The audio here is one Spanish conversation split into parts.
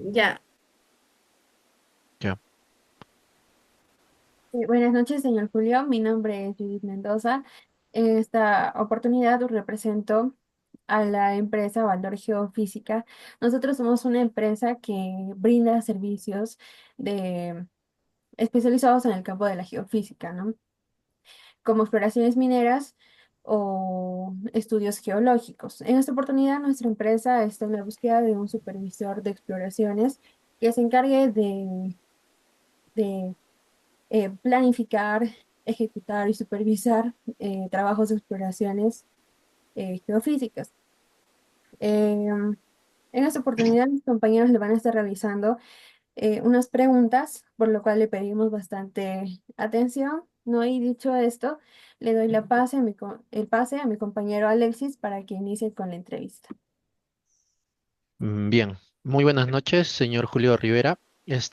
Ya. Ya. Buenas noches, señor Julio. Mi nombre es Judith Mendoza. En esta oportunidad represento a la empresa Valor Geofísica. Nosotros somos una empresa que brinda servicios de, especializados en el campo de la geofísica, ¿no? Como exploraciones mineras o estudios geológicos. En esta oportunidad, nuestra empresa está en la búsqueda de un supervisor de exploraciones que se encargue de planificar, ejecutar y supervisar trabajos de exploraciones geofísicas. En esta oportunidad, mis compañeros le van a estar realizando unas preguntas, por lo cual le pedimos bastante atención, ¿no? Y dicho esto, le doy el pase a mi compañero Alexis para que inicie con la entrevista. Bien, muy buenas noches, señor Julio Rivera.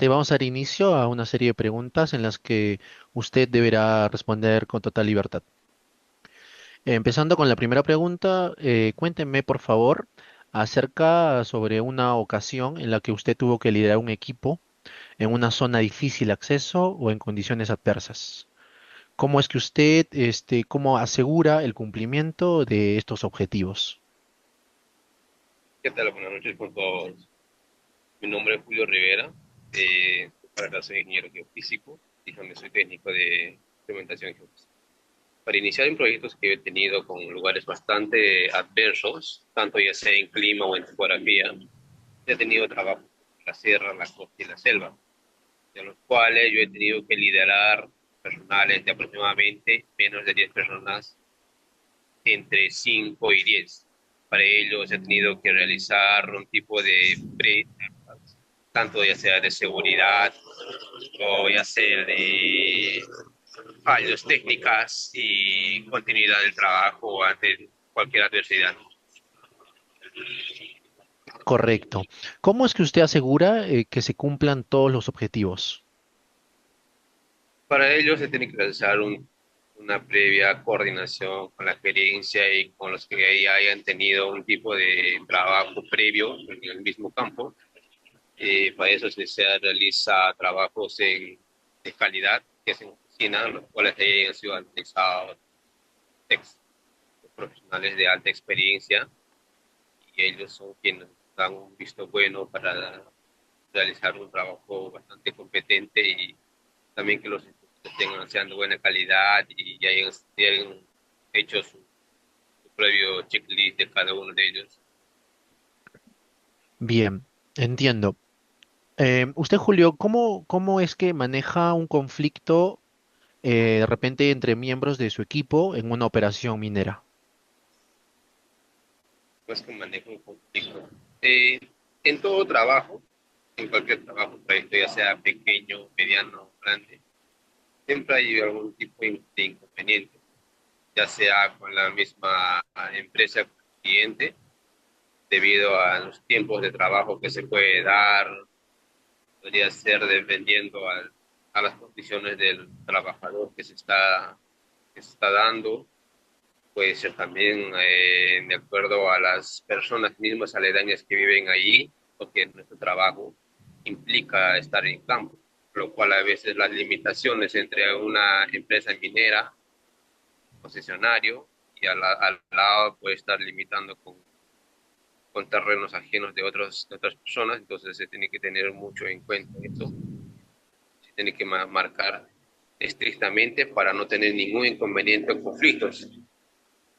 Vamos a dar inicio a una serie de preguntas en las que usted deberá responder con total libertad. Empezando con la primera pregunta, cuénteme, por favor, acerca sobre una ocasión en la que usted tuvo que liderar un equipo en una zona difícil de acceso o en condiciones adversas. ¿Cómo es que usted, cómo asegura el cumplimiento de estos objetivos? ¿Qué tal? Buenas noches con todos. Mi nombre es Julio Rivera. Para acá soy ingeniero geofísico y también soy técnico de implementación geofísica. Para iniciar en proyectos que he tenido con lugares bastante adversos, tanto ya sea en clima o en topografía, he tenido trabajo en la sierra, la costa y la selva, de los cuales yo he tenido que liderar personales de aproximadamente menos de 10 personas, entre 5 y 10. Para ello he tenido que realizar un tipo de pre, tanto ya sea de seguridad o ya sea de fallos técnicas y continuidad del trabajo ante cualquier adversidad. Correcto. ¿Cómo es que usted asegura que se cumplan todos los objetivos? Para ello se tiene que realizar una previa coordinación con la gerencia y con los que ya hayan tenido un tipo de trabajo previo en el mismo campo. Para eso se realiza trabajos de calidad que se oficina, los cuales hayan sido analizados ex- profesionales de alta experiencia, y ellos son quienes dan un visto bueno para realizar un trabajo bastante competente, y también que los instrumentos sean de buena calidad y hayan hecho su previo checklist de cada uno de ellos. Bien, entiendo. Usted, Julio, ¿cómo es que maneja un conflicto de repente entre miembros de su equipo en una operación minera? Pues que manejo un conflicto. Eh, en todo trabajo, en cualquier trabajo, proyecto, ya sea pequeño, mediano o grande, siempre hay algún tipo de inconveniente, ya sea con la misma empresa, con el cliente, debido a los tiempos de trabajo que se puede dar, podría ser dependiendo a las condiciones del trabajador que se está dando, puede ser también de acuerdo a las personas mismas aledañas que viven allí, porque nuestro trabajo implica estar en campo, lo cual a veces las limitaciones entre una empresa minera, concesionario, y al lado puede estar limitando con terrenos ajenos de otras personas. Entonces se tiene que tener mucho en cuenta esto, se tiene que marcar estrictamente para no tener ningún inconveniente o conflictos.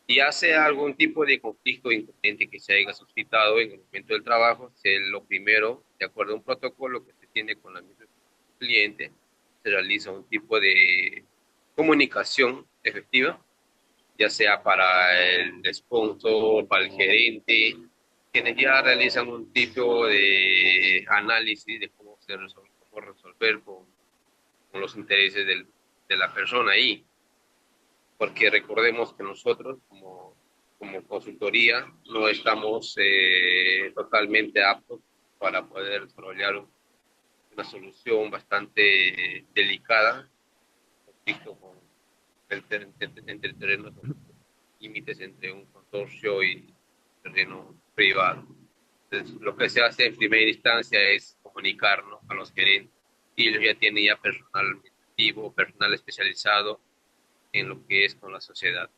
Y hace algún tipo de conflicto o inconveniente que se haya suscitado en el momento del trabajo, lo primero, de acuerdo a un protocolo que se tiene con la misma cliente, se realiza un tipo de comunicación efectiva, ya sea para el sponsor, para el gerente, quienes ya realizan un tipo de análisis de cómo resolver con los intereses de la persona ahí, porque recordemos que nosotros como consultoría no estamos totalmente aptos para poder desarrollar una solución bastante delicada, conflicto entre terrenos, límites entre un consorcio y terreno privado. Entonces, lo que se hace en primera instancia es comunicar, ¿no?, a los gerentes, y ellos ya tienen ya personal administrativo, personal especializado en lo que es con la sociedad.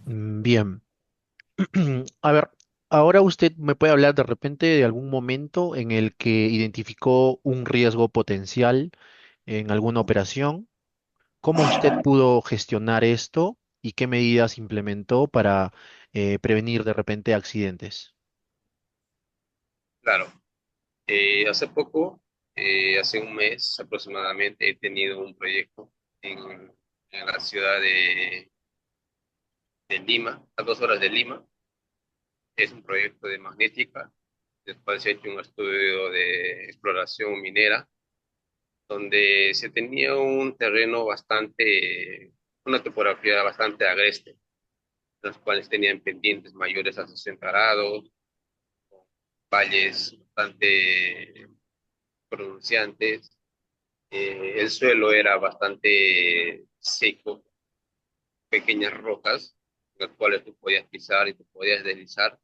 Bien. A ver, ahora usted me puede hablar de repente de algún momento en el que identificó un riesgo potencial en alguna operación. ¿Cómo usted pudo gestionar esto y qué medidas implementó para prevenir de repente accidentes? Claro, hace poco, hace un mes aproximadamente, he tenido un proyecto en la ciudad de Lima, a 2 horas de Lima. Es un proyecto de magnética. Después se ha hecho un estudio de exploración minera, donde se tenía un terreno bastante, una topografía bastante agreste, los cuales tenían pendientes mayores a 60 grados, valles bastante pronunciantes. El suelo era bastante seco, pequeñas rocas, las cuales tú podías pisar y tú podías deslizar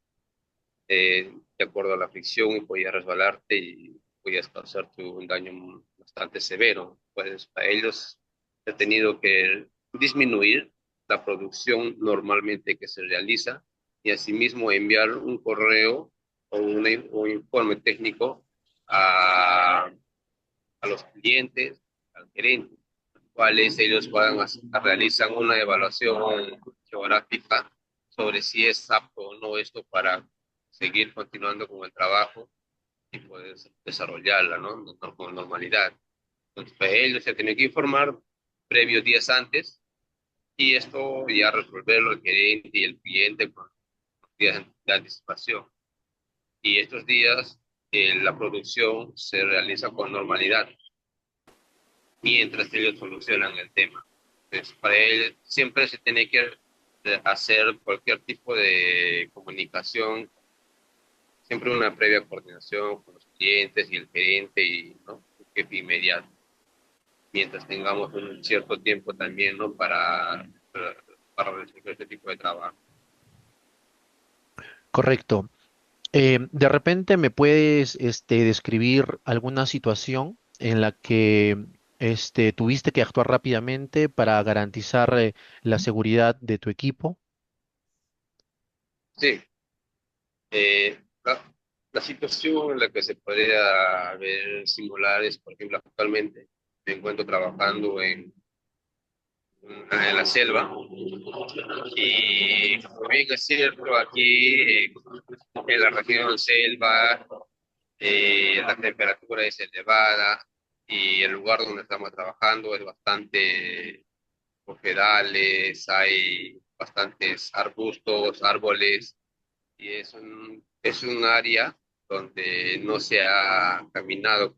de acuerdo a la fricción, y podías resbalarte y podías causarte un daño bastante severo. Pues para ellos he tenido que disminuir la producción normalmente que se realiza, y asimismo enviar un correo o un informe técnico a, a los clientes, al gerente, los cuales ellos realizan una evaluación geográfica sobre si es apto o no esto para seguir continuando con el trabajo y poder desarrollarla, ¿no?, con normalidad. Entonces, para ellos se tiene que informar previos días antes, y esto ya resolverlo el gerente y el cliente con días de anticipación. Y estos días la producción se realiza con normalidad mientras ellos solucionan el tema. Pues para él siempre se tiene que hacer cualquier tipo de comunicación, siempre una previa coordinación con los clientes y el gerente y, ¿no?, el jefe inmediato, mientras tengamos un cierto tiempo también, ¿no?, para resolver este tipo de trabajo. Correcto. De repente me puedes describir alguna situación en la que tuviste que actuar rápidamente para garantizar la seguridad de tu equipo. Sí, la situación en la que se podría ver simular es, por ejemplo, actualmente me encuentro trabajando en la selva, y como bien es cierto, aquí en la región selva la temperatura es elevada, y el lugar donde estamos trabajando es bastante humedales, hay bastantes arbustos, árboles, y es un área donde no se ha caminado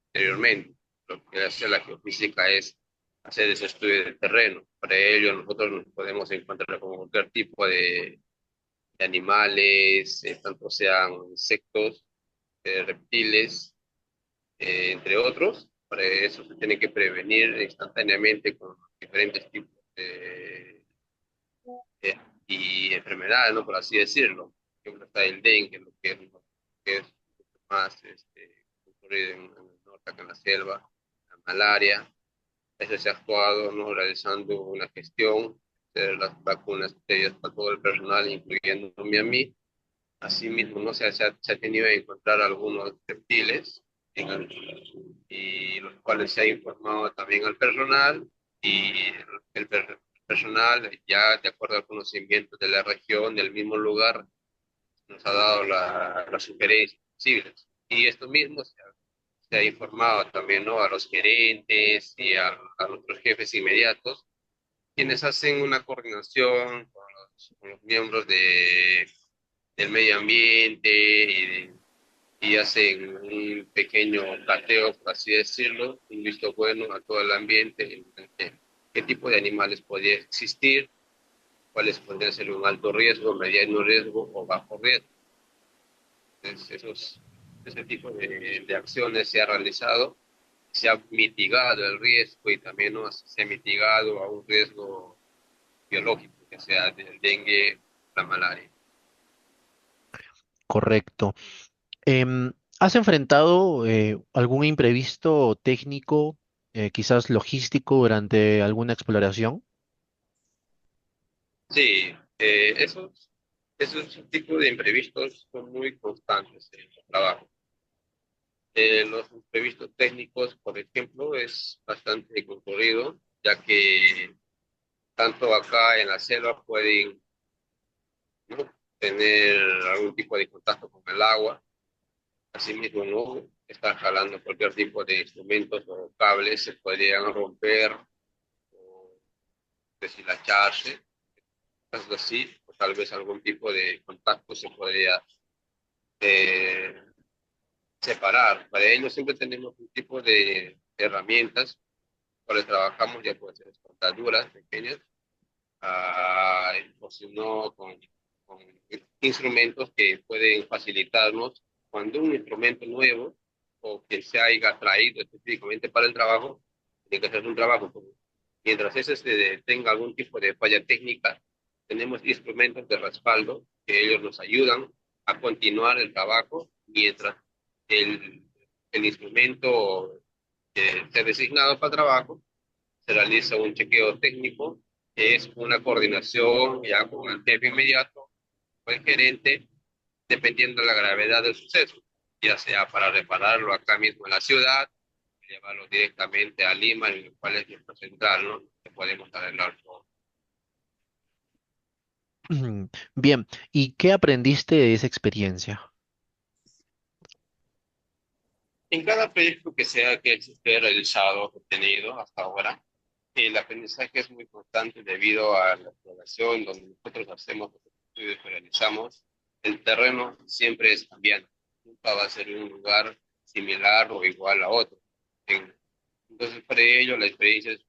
anteriormente. Lo que hace la geofísica es hacer ese estudio del terreno. Para ello nosotros nos podemos encontrar con cualquier tipo de animales, tanto sean insectos, reptiles, entre otros. Para eso se tiene que prevenir instantáneamente con diferentes tipos de y enfermedades, ¿no?, por así decirlo. Por ejemplo, está el dengue, que es más ocurrido en el norte, acá en la selva, la malaria. Eso se ha actuado, ¿no?, realizando una gestión de las vacunas previas para todo el personal, incluyéndome a mí. Asimismo, ¿no?, se ha tenido que encontrar algunos reptiles y los cuales se ha informado también al personal, y el personal, ya de acuerdo al conocimiento de la región, del mismo lugar, nos ha dado las sugerencias posibles. Y esto mismo se ha informado también, ¿no?, a los gerentes y a nuestros jefes inmediatos, quienes hacen una coordinación con los miembros del medio ambiente, y hacen un pequeño cateo, por así decirlo, un visto bueno a todo el ambiente, qué tipo de animales podría existir, cuáles podrían ser un alto riesgo, mediano riesgo o bajo riesgo. Entonces, ese tipo de acciones se ha realizado, se ha mitigado el riesgo, y también, ¿no?, se ha mitigado a un riesgo biológico, que sea del dengue, la malaria. Correcto. ¿Has enfrentado algún imprevisto técnico, quizás logístico, durante alguna exploración? Sí, esos tipos de imprevistos son muy constantes en el trabajo. Los imprevistos técnicos, por ejemplo, es bastante concurrido, ya que tanto acá en la selva pueden, ¿no?, tener algún tipo de contacto con el agua. Asimismo, no estar jalando cualquier tipo de instrumentos o cables, se podrían romper o deshilacharse, cosas así, o tal vez algún tipo de contacto se podría eh, separar. Para ello siempre tenemos un tipo de herramientas con las que trabajamos, ya pueden ser cortaduras pequeñas, o si no, con instrumentos que pueden facilitarnos cuando un instrumento nuevo o que se haya traído específicamente para el trabajo, tiene que hacer un trabajo. Mientras ese tenga algún tipo de falla técnica, tenemos instrumentos de respaldo que ellos nos ayudan a continuar el trabajo mientras el, el instrumento esté designado para el trabajo, se realiza un chequeo técnico, es una coordinación ya con el jefe inmediato o el gerente, dependiendo de la gravedad del suceso, ya sea para repararlo acá mismo en la ciudad, llevarlo directamente a Lima, en el cual es nuestro central, ¿no? Que podemos arreglar todo. Bien, ¿y qué aprendiste de esa experiencia? En cada proyecto que se esté realizado, que he tenido hasta ahora, el aprendizaje es muy constante debido a la exploración donde nosotros hacemos los estudios que realizamos. El terreno siempre es cambiante, nunca va a ser un lugar similar o igual a otro. Entonces, para ello, la experiencia es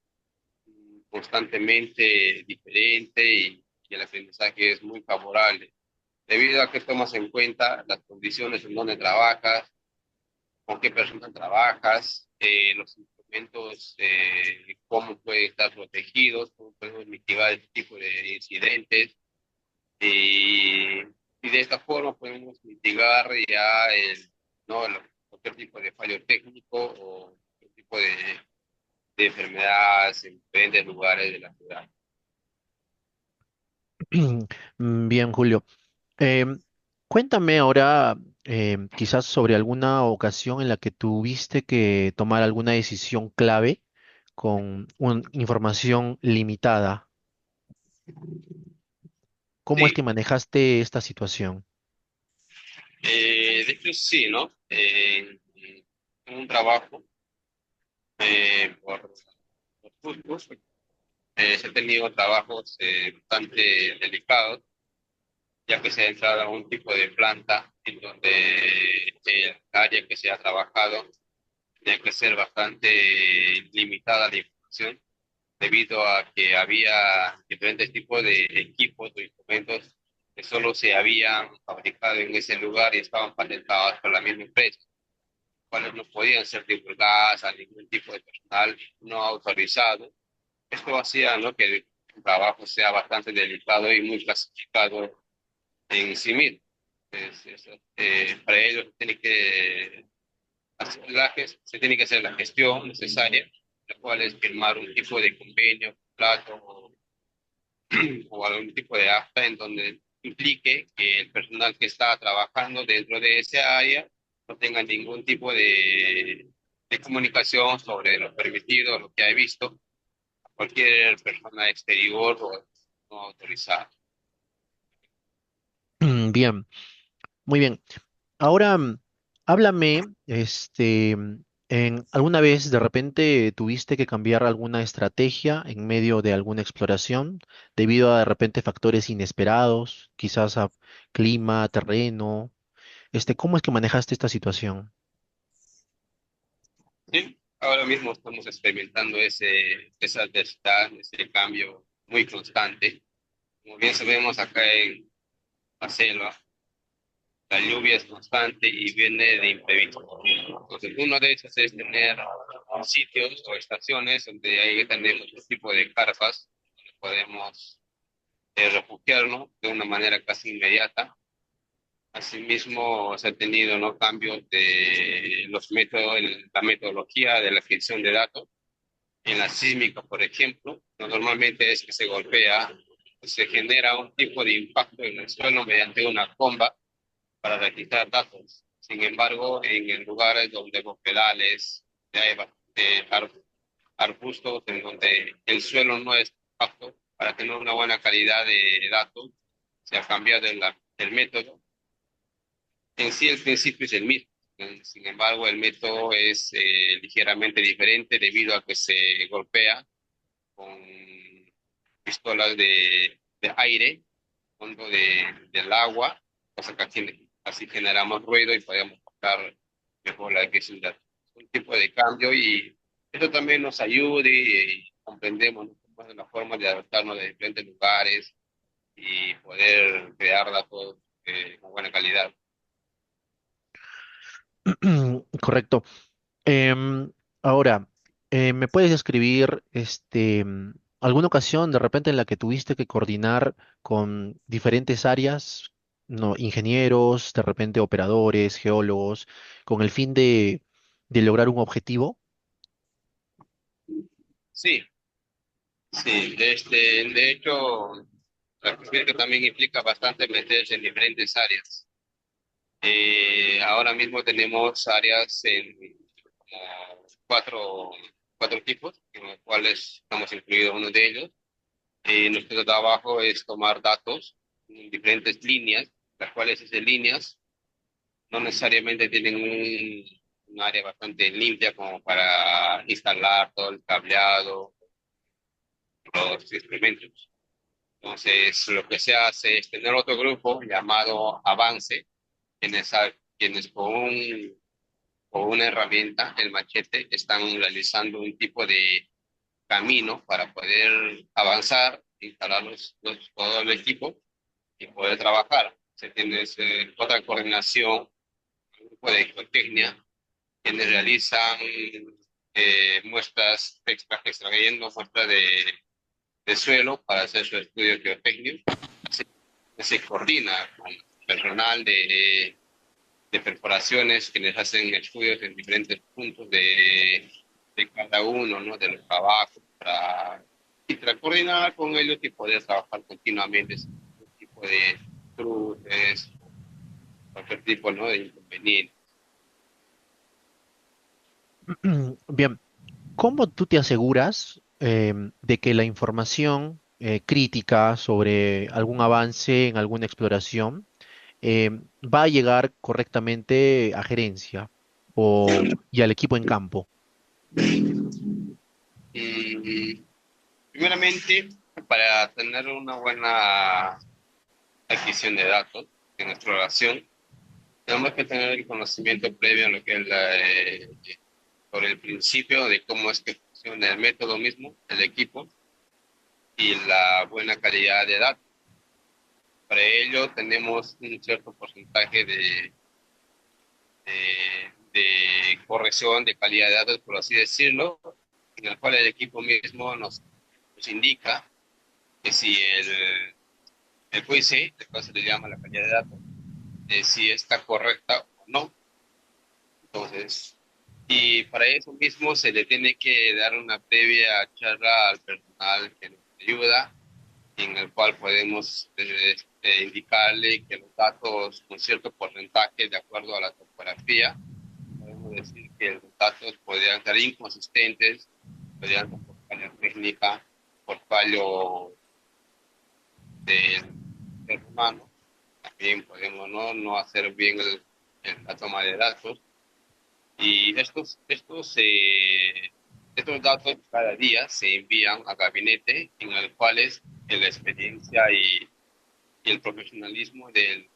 constantemente diferente y el aprendizaje es muy favorable, debido a que tomas en cuenta las condiciones en donde trabajas, con qué personas trabajas, los instrumentos, cómo pueden estar protegidos, cómo podemos mitigar este tipo de incidentes. Y, y de esta forma podemos mitigar ya no, cualquier tipo de fallo técnico o cualquier tipo de enfermedades en diferentes lugares de la ciudad. Bien, Julio. Em, Cuéntame ahora, quizás sobre alguna ocasión en la que tuviste que tomar alguna decisión clave con información limitada. ¿Cómo es Sí, que manejaste esta situación? de hecho sí, ¿no? En un trabajo por turnos, he tenido trabajos bastante delicados, ya que se ha entrado a un tipo de planta en donde el área que se ha trabajado tiene que ser bastante limitada la información, debido a que había diferentes tipos de equipos o instrumentos que solo se habían fabricado en ese lugar y estaban patentados por la misma empresa, cuales no podían ser divulgadas a ningún tipo de personal no autorizado. Esto hacía, ¿no?, que el trabajo sea bastante delicado y muy clasificado en sí mismo. Para ello se tiene que hacer la gestión necesaria, la cual es firmar un tipo de convenio, contrato o algún tipo de acta en donde implique que el personal que está trabajando dentro de ese área no tenga ningún tipo de comunicación sobre lo permitido, lo que ha visto a cualquier persona exterior o no autorizada. Bien, muy bien. Ahora, háblame, ¿alguna vez de repente tuviste que cambiar alguna estrategia en medio de alguna exploración debido a de repente factores inesperados, quizás a clima, terreno? ¿Cómo es que manejaste esta situación? Sí, ahora mismo estamos experimentando esa adversidad, ese cambio muy constante. Como bien sabemos, acá en la selva, la lluvia es constante y viene de imprevisto. Entonces, uno de esos es tener sitios o estaciones donde hay que tener otro tipo de carpas, donde podemos refugiarnos de una manera casi inmediata. Asimismo, se ha tenido, ¿no?, cambios de los métodos, la metodología de la adquisición de datos. En la sísmica, por ejemplo, no, normalmente es que se golpea, se genera un tipo de impacto en el suelo mediante una comba para registrar datos. Sin embargo, en el lugares donde los pedales, hay bastante arbustos, en donde el suelo no es apto para tener una buena calidad de datos, se ha cambiado el método. En sí, el principio es el mismo. Sin embargo, el método es ligeramente diferente debido a que se golpea con pistolas de aire, fondo del agua, cosa que así generamos ruido y podemos captar mejor la adquisición. Un tipo de cambio y eso también nos ayuda y comprendemos, ¿no?, cómo es la forma de adaptarnos de diferentes lugares y poder crear datos con buena calidad. Correcto. Em, Ahora, ¿me puedes describir alguna ocasión de repente en la que tuviste que coordinar con diferentes áreas, no, ingenieros, de repente operadores, geólogos, con el fin de lograr un objetivo? Sí, sí, de hecho, la cuestión que también implica bastante meterse en diferentes áreas. Ahora mismo tenemos áreas en como cuatro tipos, en los cuales estamos incluidos uno de ellos. Nuestro trabajo es tomar datos en diferentes líneas, las cuales esas líneas no necesariamente tienen un área bastante limpia como para instalar todo el cableado, los instrumentos. Entonces, lo que se hace es tener otro grupo llamado Avance, quienes, quienes con una herramienta, el machete, están realizando un tipo de camino para poder avanzar, instalar todo el equipo y poder trabajar. Se tiene otra coordinación, un grupo de ecotecnia, quienes realizan muestras, extrayendo muestras de suelo para hacer su estudio geotécnico. Se coordina con personal de perforaciones quienes hacen estudios en diferentes puntos de cada uno, ¿no?, de los trabajos, para coordinar con ellos y poder trabajar continuamente sin ningún tipo de cruces, cualquier tipo, ¿no?, de inconveniente. Bien, ¿cómo tú te aseguras de que la información crítica sobre algún avance en alguna exploración va a llegar correctamente a gerencia y al equipo en campo? Y, primeramente, para tener una buena adquisición de datos en exploración, tenemos que tener el conocimiento previo en lo que es sobre el principio de cómo es que funciona el método mismo, el equipo y la buena calidad de datos. Para ello tenemos un cierto porcentaje de corrección de calidad de datos, por así decirlo, en el cual el equipo mismo nos indica que si el QIC, después se le llama la calidad de datos, si está correcta o no. Entonces, y para eso mismo se le tiene que dar una previa charla al personal que nos ayuda, en el cual podemos indicarle que los datos, con cierto porcentaje de acuerdo a la topografía, podemos decir que los datos podrían ser inconsistentes, podrían ser por falla técnica, por fallo del ser humano. También podemos no hacer bien la toma de datos. Y estos datos cada día se envían a gabinete en el cual es la experiencia y el profesionalismo del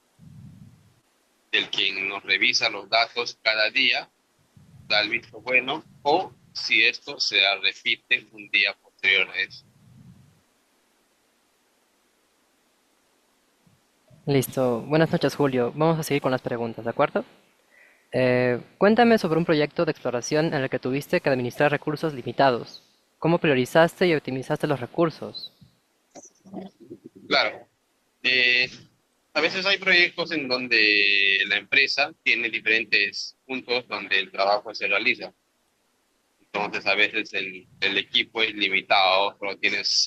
quien nos revisa los datos cada día, da el visto bueno, o si esto se repite un día posterior a eso. Listo. Buenas noches, Julio. Vamos a seguir con las preguntas, ¿de acuerdo? Cuéntame sobre un proyecto de exploración en el que tuviste que administrar recursos limitados. ¿Cómo priorizaste y optimizaste los recursos? Claro. A veces hay proyectos en donde la empresa tiene diferentes puntos donde el trabajo se realiza. Entonces, a veces el equipo es limitado, solo tienes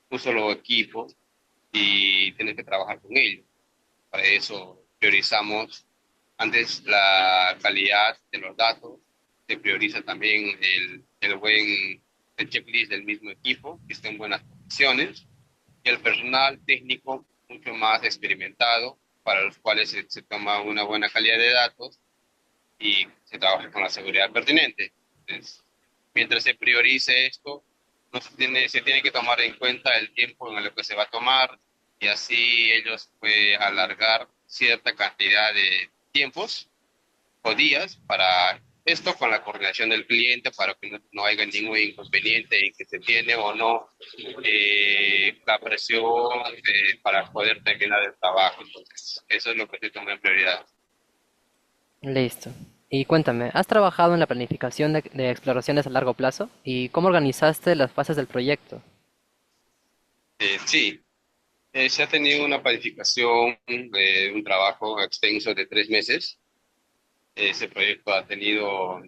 un solo equipo y tienes que trabajar con ellos. Para eso priorizamos antes la calidad de los datos, se prioriza también el checklist del mismo equipo, que esté en buenas condiciones, y el personal técnico mucho más experimentado, para los cuales se toma una buena calidad de datos y se trabaja con la seguridad pertinente. Entonces, mientras se priorice esto, no se tiene que tomar en cuenta el tiempo en el que se va a tomar y así ellos pueden alargar cierta cantidad de tiempos o días para esto con la coordinación del cliente para que no haya ningún inconveniente y que se tiene o no la presión para poder terminar el trabajo. Entonces, eso es lo que se toma en prioridad. Listo. Y cuéntame, ¿has trabajado en la planificación de exploraciones a largo plazo? ¿Y cómo organizaste las fases del proyecto? Sí, se ha tenido una planificación de un trabajo extenso de 3 meses. Ese proyecto ha tenido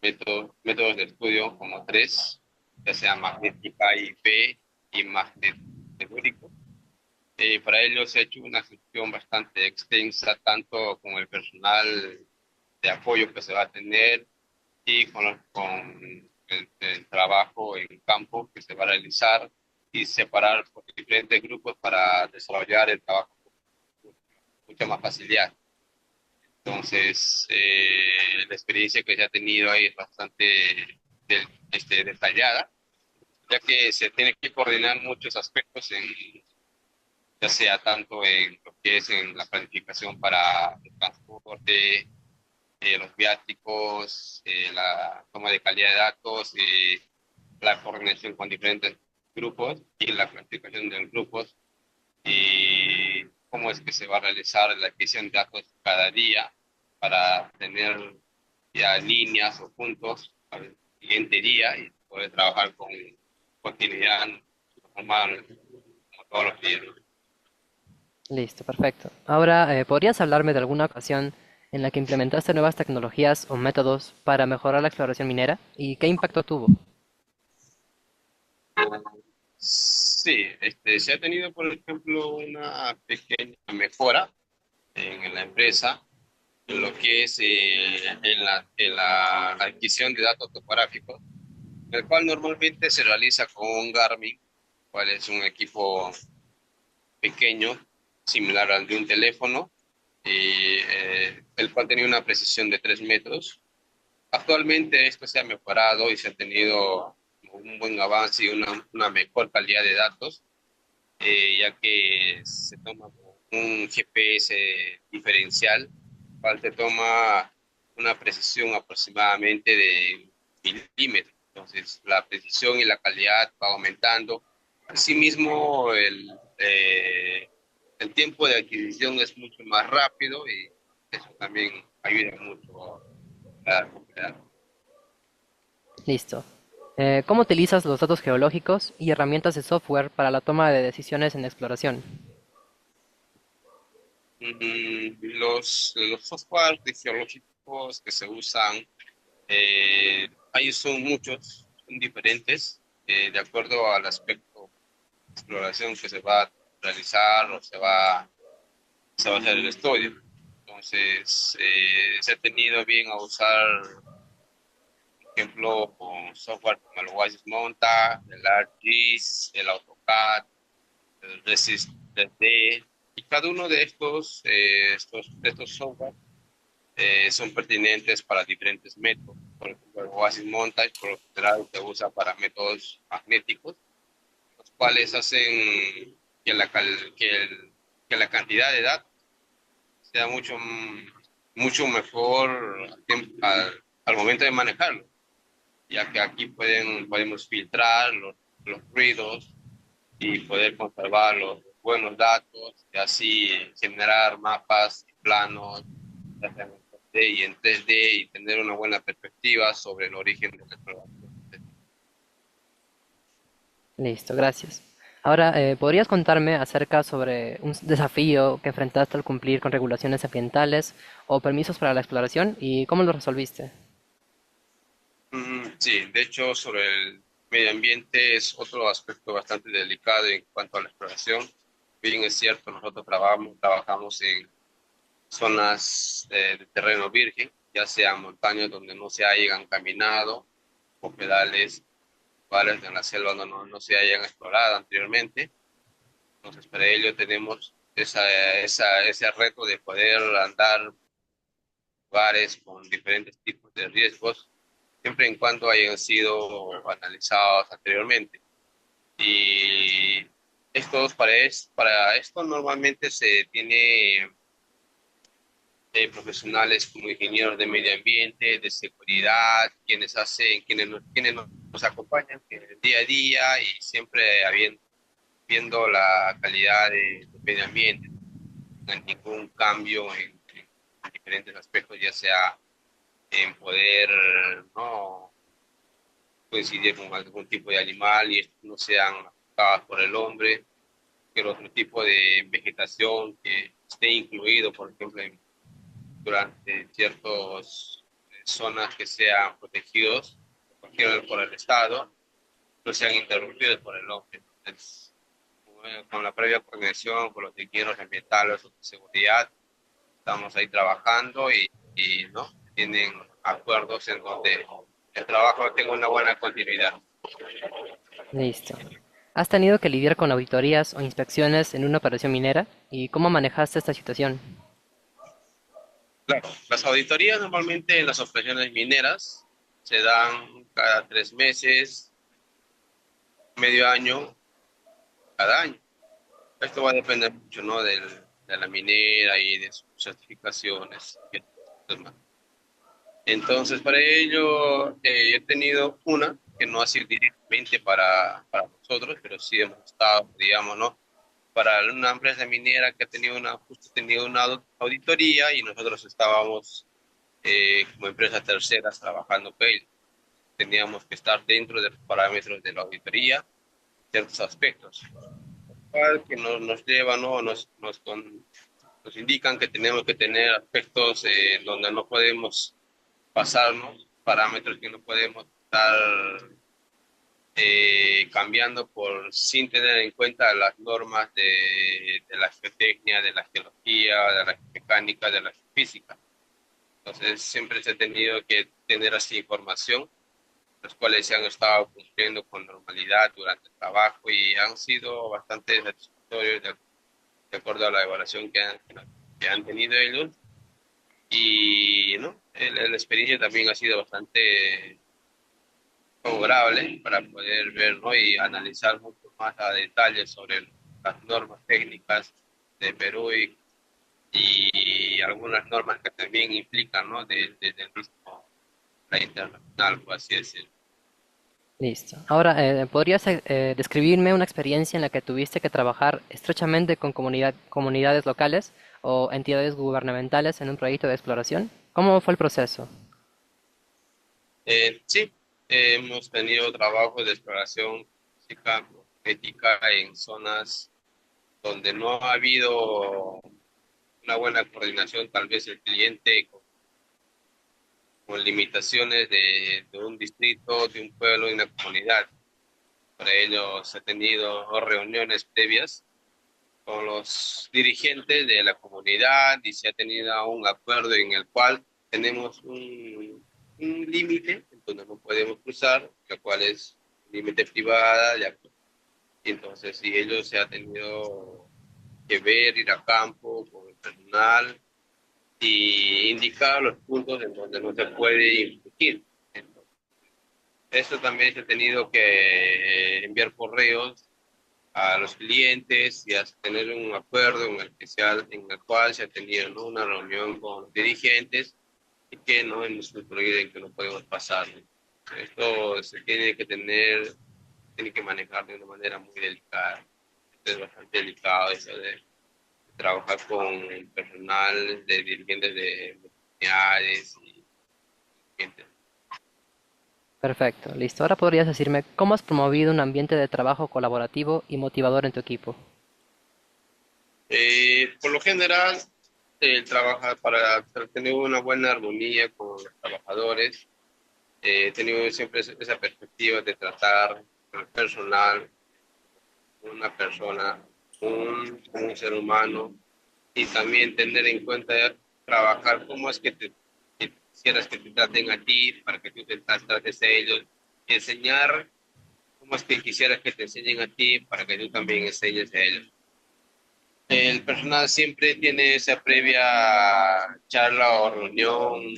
métodos de estudio como tres, ya sea magnética IP y magneto. Para ello se ha hecho una gestión bastante extensa, tanto con el personal de apoyo que se va a tener y con el trabajo en campo que se va a realizar y separar por diferentes grupos para desarrollar el trabajo con mucha más facilidad. Entonces, la experiencia que se ha tenido ahí es bastante detallada, ya que se tiene que coordinar muchos aspectos, ya sea tanto en lo que es en la planificación para el transporte, los viáticos, la toma de calidad de datos, la coordinación con diferentes grupos y la planificación de los grupos y cómo es que se va a realizar la adquisición de datos cada día para tener ya líneas o puntos al siguiente día y poder trabajar con continuidad normal como todos los días. Listo, perfecto. Ahora, ¿podrías hablarme de alguna ocasión en la que implementaste nuevas tecnologías o métodos para mejorar la exploración minera? ¿Y qué impacto tuvo? Sí, se ha tenido, por ejemplo, una pequeña mejora en la empresa en lo que es la adquisición de datos topográficos, el cual normalmente se realiza con un Garmin, cual es un equipo pequeño, similar al de un teléfono, el cual tenía una precisión de 3 metros. Actualmente esto se ha mejorado y se ha tenido un buen avance y una mejor calidad de datos, ya que se toma un GPS diferencial, cual te toma una precisión aproximadamente de milímetros. Entonces, la precisión y la calidad va aumentando. Asimismo, el tiempo de adquisición es mucho más rápido y eso también ayuda mucho a la comunidad. Listo. ¿Cómo utilizas los datos geológicos y herramientas de software para la toma de decisiones en exploración? Los software geológicos que se usan, ahí son muchos, son diferentes, de acuerdo al aspecto de exploración que se va a realizar o se va a hacer el estudio. Entonces, se ha tenido bien a usar, por ejemplo, con software como el WASIS Monta, el ArcGIS, el AutoCAD, el Resist 3D, y cada uno de estos software son pertinentes para diferentes métodos. Por ejemplo, el Oasis Montage, por lo general, se usa para métodos magnéticos, los cuales hacen que que la cantidad de datos sea mucho mejor al momento de manejarlo, ya que aquí podemos filtrar los ruidos y poder conservar los buenos datos y así generar mapas y planos ya sea en 2D y en 3D y tener una buena perspectiva sobre el origen de la exploración. Listo, gracias. Ahora, ¿podrías contarme acerca sobre un desafío que enfrentaste al cumplir con regulaciones ambientales o permisos para la exploración y cómo lo resolviste? Sí, de hecho, sobre el medio ambiente es otro aspecto bastante delicado en cuanto a la exploración. Bien es cierto, nosotros trabajamos en zonas de terreno virgen, ya sean montañas donde no se hayan caminado, o pedales, lugares en la selva donde no se hayan explorado anteriormente. Entonces, para ello tenemos ese reto de poder andar lugares con diferentes tipos de riesgos, siempre en cuanto hayan sido analizados anteriormente. Y para esto normalmente se tiene profesionales como ingenieros de medio ambiente, de seguridad, quienes nos acompañan en el día a día y siempre viendo la calidad del medio ambiente, no hay ningún cambio en diferentes aspectos, ya sea en poder no coincidir con algún tipo de animal y estos no sean afectados por el hombre, que el otro tipo de vegetación que esté incluido, por ejemplo, durante ciertas zonas que sean protegidos por el Estado, no sean interrumpidos por el hombre. Entonces, con la previa coordinación con los ingenieros ambientales o de seguridad, estamos ahí trabajando y ¿no? Tienen acuerdos en donde el trabajo tenga una buena continuidad. Listo. ¿Has tenido que lidiar con auditorías o inspecciones en una operación minera? ¿Y cómo manejaste esta situación? Claro, las auditorías normalmente en las operaciones mineras se dan cada 3 meses, medio año, cada año. Esto va a depender mucho, ¿no? De la minera y de sus certificaciones y demás. Entonces, para ello, he tenido una que no ha sido directamente para nosotros, pero sí hemos estado, digamos, ¿no? Para una empresa minera que ha tenido justo tenido una auditoría y nosotros estábamos como empresas terceras trabajando con ellos. Teníamos que estar dentro de los parámetros de la auditoría, ciertos aspectos, cual que nos lleva, ¿no? Nos indican que tenemos que tener aspectos donde no podemos pasarnos, parámetros que no podemos estar cambiando sin tener en cuenta las normas de la geotecnia, de la geología, de la mecánica, de la física. Entonces siempre se ha tenido que tener así información, los cuales se han estado cumpliendo con normalidad durante el trabajo y han sido bastante satisfactorios de acuerdo a la evaluación que han tenido ellos. Y ¿no? La experiencia también ha sido bastante favorable para poder ver, ¿no? Y analizar mucho más a detalle sobre las normas técnicas de Perú y algunas normas que también implican, ¿no? Del mismo la internacional, por así decirlo. Listo. Ahora, ¿podrías describirme una experiencia en la que tuviste que trabajar estrechamente con comunidades locales o entidades gubernamentales en un proyecto de exploración? ¿Cómo fue el proceso? Sí, hemos tenido trabajos de exploración física, ética en zonas donde no ha habido una buena coordinación, tal vez el cliente con limitaciones de un distrito, de un pueblo, de una comunidad. Para ello se ha tenido reuniones previas con los dirigentes de la comunidad y se ha tenido un acuerdo en el cual tenemos un límite en donde no podemos cruzar, lo cual es límite privada, y entonces si ellos se ha tenido que ver, ir a campo con el personal y indicar los puntos en donde no se puede infringir. Entonces, esto también se ha tenido que enviar correos a los clientes y a tener un acuerdo en el cual se ha tenido, ¿no? Una reunión con los dirigentes y que no hemos concluido en que no podemos pasar, ¿no? Esto se tiene que manejar de una manera muy delicada. Esto es bastante delicado, eso de trabajar con personal de dirigentes de comunidades y gente. Perfecto, listo. Ahora podrías decirme cómo has promovido un ambiente de trabajo colaborativo y motivador en tu equipo. Por lo general, trabaja para tener una buena armonía con los trabajadores. He tenido siempre esa perspectiva de tratar al personal, una persona, un ser humano, y también tener en cuenta trabajar cómo es que que quisieras que te traten a ti para que tú te trates a ellos, y enseñar cómo es que quisieras que te enseñen a ti para que tú también enseñes a ellos. El personal siempre tiene esa previa charla o reunión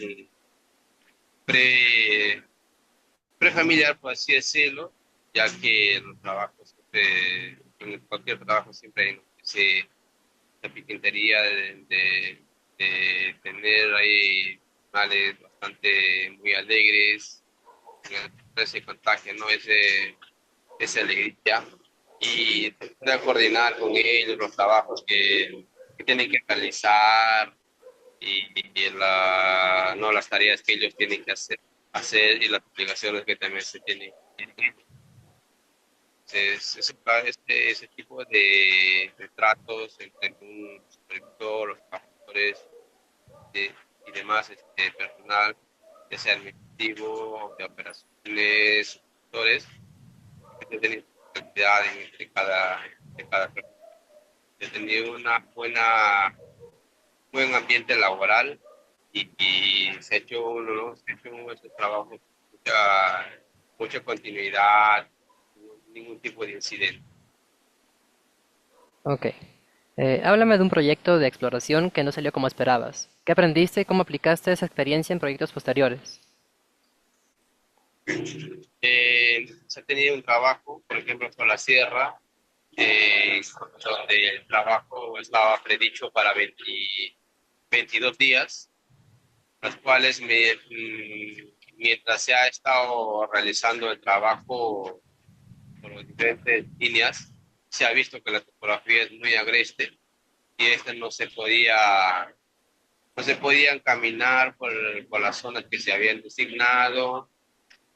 pre, prefamiliar, por así decirlo, ya que en los trabajos, en cualquier trabajo siempre hay esa piquintería de tener ahí personales bastante muy alegres, ese contagio, ¿no? Esa alegría y tratar de coordinar con ellos los trabajos que tienen que realizar no, las tareas que ellos tienen que hacer y las obligaciones que también se tienen. Ese tipo de tratos entre un supervisor, los trabajadores y demás personal, ya sea administrativo, de operaciones, supervisores, que tienen responsabilidad de cada persona. He tenido una buen ambiente laboral y se ha hecho uno, ¿no? Se ha hecho ese trabajo con mucha continuidad, ningún tipo de incidente. Ok. Háblame de un proyecto de exploración que no salió como esperabas. ¿Qué aprendiste y cómo aplicaste esa experiencia en proyectos posteriores? Se ha tenido un trabajo, por ejemplo, por la sierra, donde el trabajo estaba predicho para 22 días, los cuales mientras se ha estado realizando el trabajo por las diferentes líneas, se ha visto que la topografía es muy agreste y no se podían caminar por las zonas que se habían designado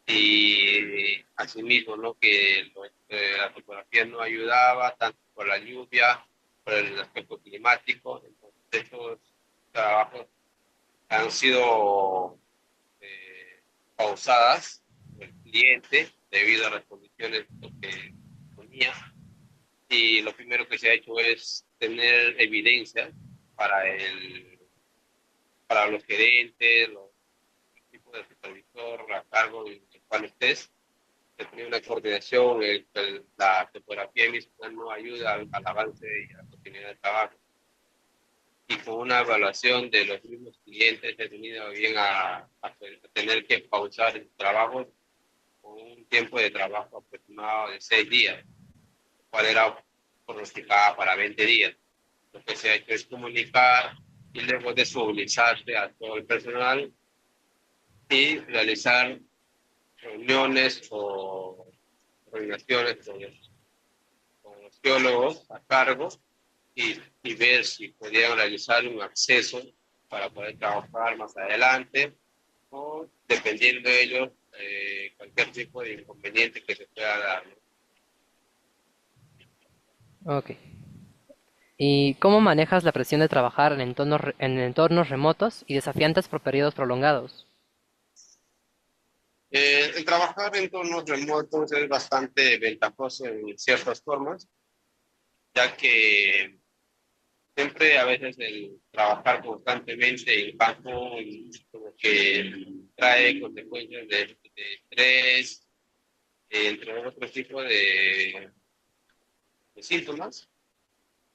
y asimismo, ¿no? Que la topografía no ayudaba tanto por la lluvia, por el aspecto climático. Entonces, estos trabajos han sido pausadas por el cliente debido a las condiciones que ponía. Y lo primero que se ha hecho es tener evidencia para para los gerentes, los tipos de supervisor a cargo del cual estés, de tener una coordinación, la topografía misma no ayuda al avance y a la continuidad del trabajo. Y con una evaluación de los mismos clientes he tenido bien a tener que pausar el trabajo con un tiempo de trabajo aproximado de 6 días, cual era pronosticada para 20 días. Lo que se ha hecho es comunicar y luego desmovilizarse a todo el personal y realizar reuniones o coordinaciones con los geólogos a cargo y ver si podían realizar un acceso para poder trabajar más adelante o, dependiendo de ellos, cualquier tipo de inconveniente que se pueda dar, ¿no? Ok. ¿Y cómo manejas la presión de trabajar en en entornos remotos y desafiantes por periodos prolongados? El trabajar en entornos remotos es bastante ventajoso en ciertas formas, ya que siempre a veces el trabajar constantemente en campo como que trae consecuencias de estrés, entre otros tipos de síntomas.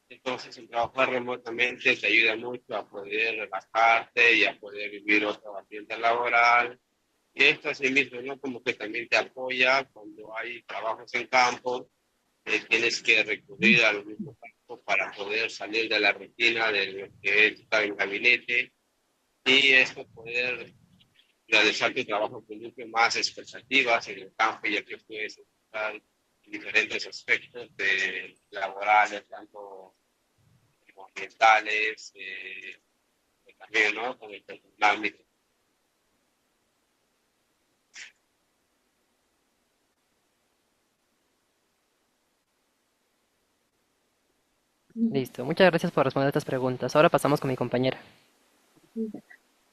Entonces, el trabajar remotamente te ayuda mucho a poder relajarte y a poder vivir otro ambiente laboral. Y esto así mismo, ¿no? Como que también te apoya cuando hay trabajos en campo, tienes que recurrir al mismo campo para poder salir de la rutina de lo que es estar en gabinete y esto poder realizar tu trabajo con mucho más expectativas en el campo, ya que puedes estar en diferentes aspectos laborales, tanto como ambientales, también, ¿no? Con el personal. Listo. Muchas gracias por responder estas preguntas. Ahora pasamos con mi compañera.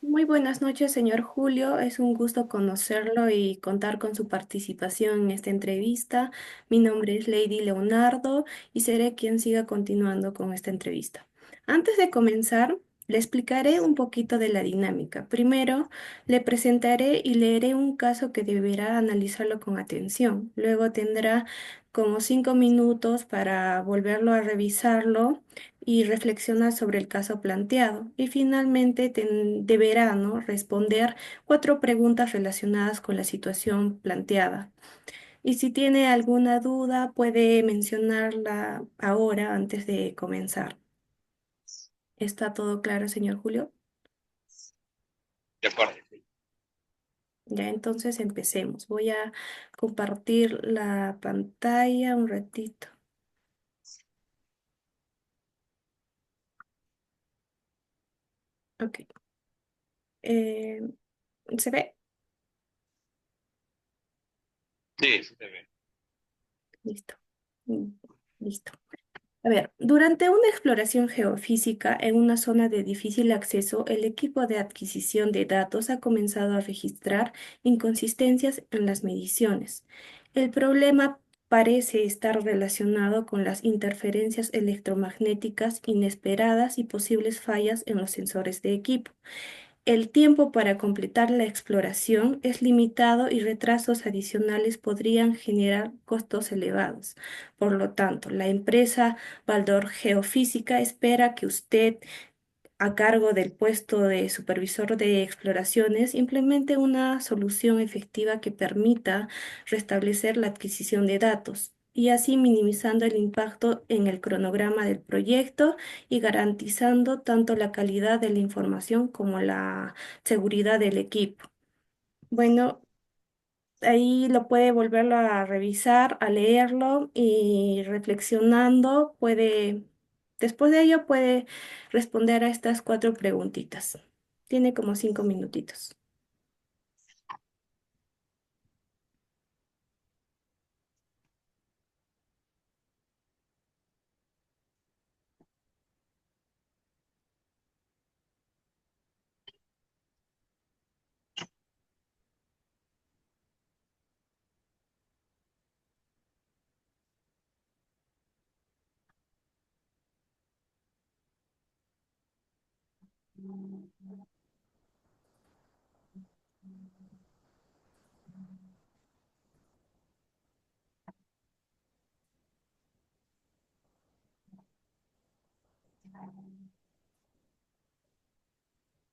Muy buenas noches, señor Julio. Es un gusto conocerlo y contar con su participación en esta entrevista. Mi nombre es Lady Leonardo y seré quien siga continuando con esta entrevista. Antes de comenzar, le explicaré un poquito de la dinámica. Primero, le presentaré y leeré un caso que deberá analizarlo con atención. Luego tendrá como 5 minutos para volverlo a revisarlo y reflexionar sobre el caso planteado. Y finalmente deberá, ¿no?, responder 4 preguntas relacionadas con la situación planteada. Y si tiene alguna duda, puede mencionarla ahora antes de comenzar. ¿Está todo claro, señor Julio? De acuerdo. Ya, entonces empecemos. Voy a compartir la pantalla un ratito. Ok. Eh, ¿Se ve? Sí, sí se ve. Listo. Mm, Listo. A ver, durante una exploración geofísica en una zona de difícil acceso, el equipo de adquisición de datos ha comenzado a registrar inconsistencias en las mediciones. El problema parece estar relacionado con las interferencias electromagnéticas inesperadas y posibles fallas en los sensores de equipo. El tiempo para completar la exploración es limitado y retrasos adicionales podrían generar costos elevados. Por lo tanto, la empresa Baldor Geofísica espera que usted, a cargo del puesto de supervisor de exploraciones, implemente una solución efectiva que permita restablecer la adquisición de datos y así minimizando el impacto en el cronograma del proyecto y garantizando tanto la calidad de la información como la seguridad del equipo. Bueno, ahí lo puede volverlo a revisar, a leerlo y reflexionando después de ello puede responder a estas 4 preguntitas. Tiene como 5 minutitos.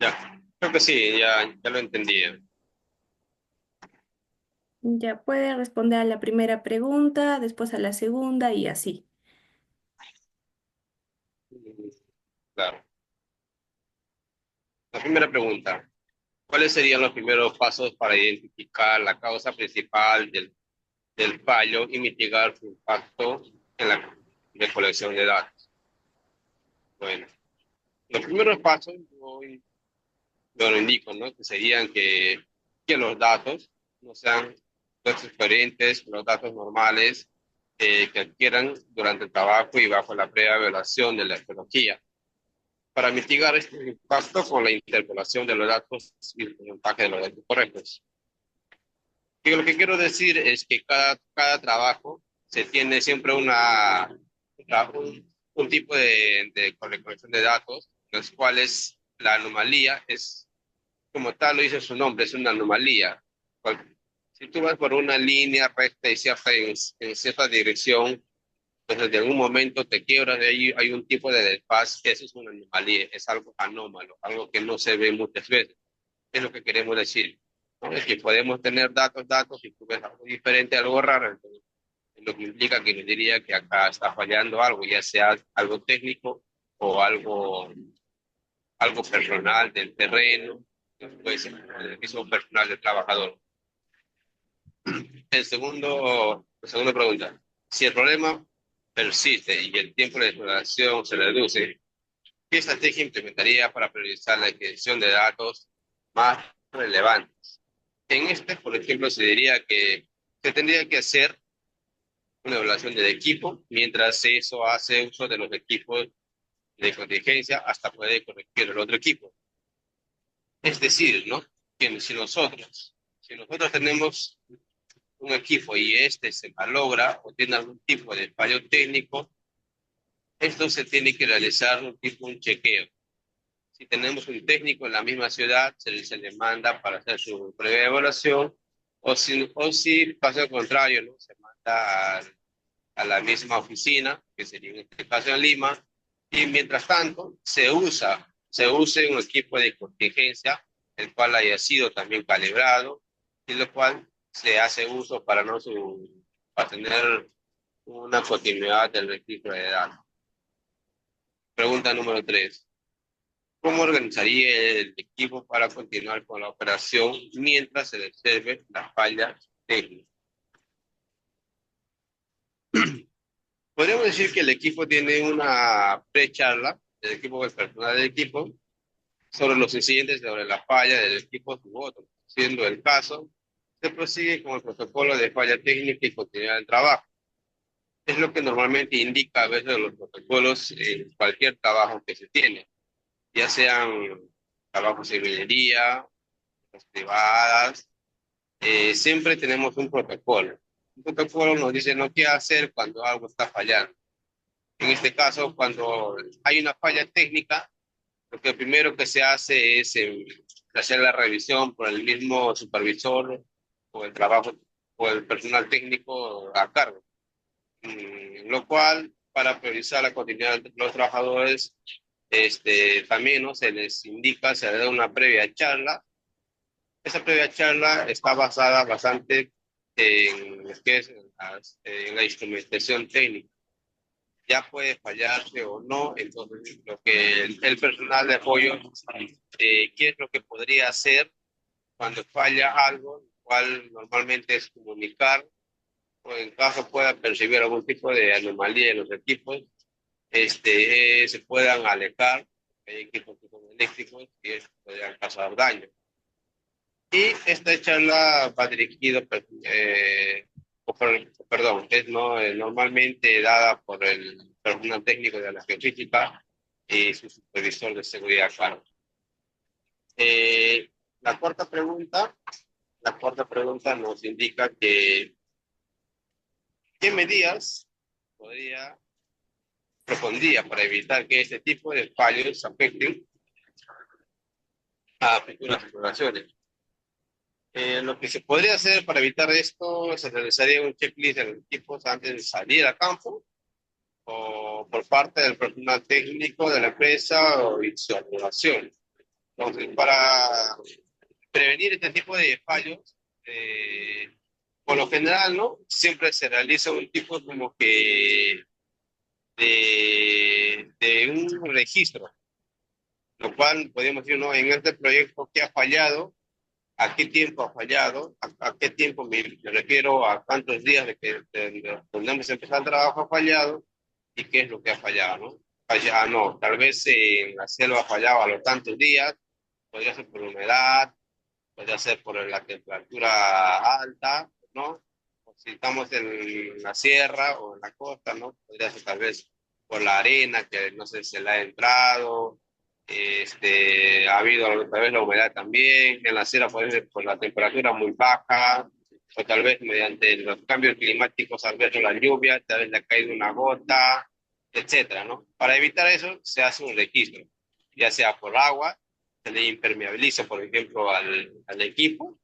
Ya, creo que sí, ya lo entendí. Ya puede responder a la primera pregunta, después a la segunda y así. Claro. La primera pregunta. ¿Cuáles serían los primeros pasos para identificar la causa principal del fallo y mitigar su impacto en la recolección de datos? Bueno, los primeros pasos yo lo indico, ¿no? Que serían que los datos no sean datos diferentes, los datos normales que adquieran durante el trabajo y bajo la previa evaluación de la tecnología, para mitigar este impacto con la interpolación de los datos y el montaje de los datos correctos. Y lo que quiero decir es que cada trabajo se tiene siempre un tipo de recolección de datos, los cuales la anomalía es, como tal lo dice su nombre, es una anomalía. Si tú vas por una línea recta y en cierta dirección, entonces de algún momento te quiebras de ahí, hay un tipo de desfase, eso es una anomalía, es algo anómalo, algo que no se ve muchas veces. Es lo que queremos decir, ¿no? Es que podemos tener datos, y tú ves algo diferente, algo raro, entonces, lo que implica que nos diría que acá está fallando algo, ya sea algo técnico o algo personal del terreno, puede ser el mismo personal del trabajador. La segunda pregunta, si el problema persiste y el tiempo de exploración se reduce, ¿qué estrategia implementaría para priorizar la adquisición de datos más relevantes? En este, por ejemplo, se diría que se tendría que hacer una evaluación del equipo, mientras eso hace uso de los equipos de contingencia hasta poder corregir el otro equipo. Es decir, ¿no? Que si nosotros tenemos un equipo y este se malogra o tiene algún tipo de fallo técnico, esto se tiene que realizar un chequeo. Si tenemos un técnico en la misma ciudad, se le manda para hacer su previa evaluación, o si pasa lo contrario, ¿no? Se manda a la misma oficina, que sería en este caso en Lima, y mientras tanto se usa un equipo de contingencia, el cual haya sido también calibrado, y lo cual se hace uso para tener una continuidad del registro de datos. Pregunta número 3. ¿Cómo organizaría el equipo para continuar con la operación mientras se resuelve la falla técnica? Podríamos decir que el equipo tiene una pre-charla, el equipo, el personal del equipo, sobre los incidentes, sobre la falla del equipo u otro. Siendo el caso, se prosigue con el protocolo de falla técnica y continuidad del trabajo. Es lo que normalmente indica a veces los protocolos en cualquier trabajo que se tiene, ya sean trabajos de ingeniería, privadas, siempre tenemos un protocolo. Un protocolo nos dice no qué hacer cuando algo está fallando. En este caso, cuando hay una falla técnica, lo que primero que se hace es hacer la revisión por el mismo supervisor o el trabajo o el personal técnico a cargo. Lo cual, para priorizar la continuidad de los trabajadores, también, ¿no? Se les indica, se les da una previa charla. Esa previa charla está basada bastante en lo que es en la instrumentación técnica. Ya puede fallarse o no, entonces lo que el personal de apoyo, qué es lo que podría hacer cuando falla algo, cual normalmente es comunicar, o en caso pueda percibir algún tipo de anomalía en los equipos, se puedan alejar, hay equipos que son eléctricos y podrían causar daño. Y esta charla va dirigida, perdón, es no, normalmente dada por el personal técnico de la geofísica y su supervisor de seguridad a cargo. Eh, la cuarta pregunta, la cuarta pregunta nos indica que qué medidas podría propondría para evitar que este tipo de fallos afecten a futuras exploraciones. Lo que se podría hacer para evitar esto, se realizaría un checklist de los equipos antes de salir a campo o por parte del personal técnico de la empresa o y su aprobación. Entonces, para prevenir este tipo de fallos, por lo general, ¿no? Siempre se realiza un tipo como que de un registro, lo cual podemos decir, ¿no? En este proyecto, ¿qué ha fallado? ¿A qué tiempo ha fallado? ¿A qué tiempo me refiero a cuántos días de que donde hemos empezado el trabajo ha fallado? ¿Y qué es lo que ha fallado, no? No, tal vez en la selva ha fallado a los tantos días, podría ser por humedad, podría ser por la temperatura alta, ¿no? O si estamos en la sierra o en la costa, ¿no? Podría ser tal vez por la arena que no sé, se le ha entrado, ha habido tal vez la humedad también, en la sierra puede ser por la temperatura muy baja, o tal vez mediante los cambios climáticos, tal vez la lluvia, tal vez le ha caído una gota, etcétera, ¿no? Para evitar eso se hace un registro, ya sea por agua, se le impermeabiliza, por ejemplo, al equipo,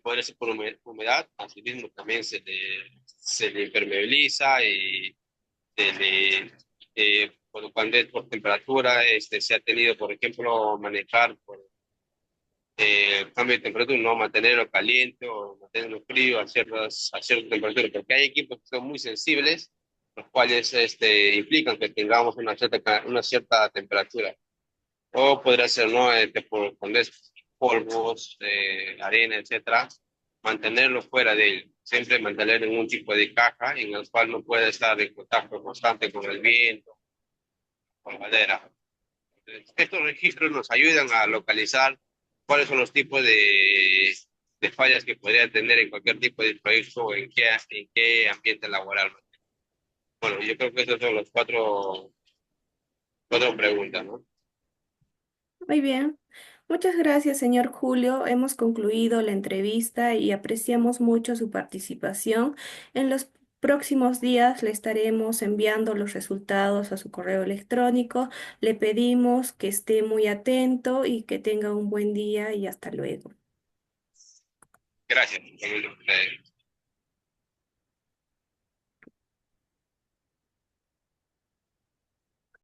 puede ser por humedad, asimismo también se le impermeabiliza y cuando es por temperatura, se ha tenido, por ejemplo, manejar por cambio de temperatura, no mantenerlo caliente o mantenerlo frío a ciertas temperaturas, porque hay equipos que son muy sensibles, los cuales implican que tengamos una cierta temperatura. O podría ser, ¿no? Cuando es polvos, arena, etcétera, mantenerlo fuera de él. Siempre mantenerlo en un tipo de caja en el cual no puede estar en contacto constante con el viento, con madera. Estos registros nos ayudan a localizar cuáles son los tipos de fallas que podría tener en cualquier tipo de proyecto o en qué ambiente laboral. Bueno, yo creo que esas son las cuatro preguntas, ¿no? Muy bien. Muchas gracias, señor Julio. Hemos concluido la entrevista y apreciamos mucho su participación. En los próximos días le estaremos enviando los resultados a su correo electrónico. Le pedimos que esté muy atento y que tenga un buen día y hasta luego. Gracias.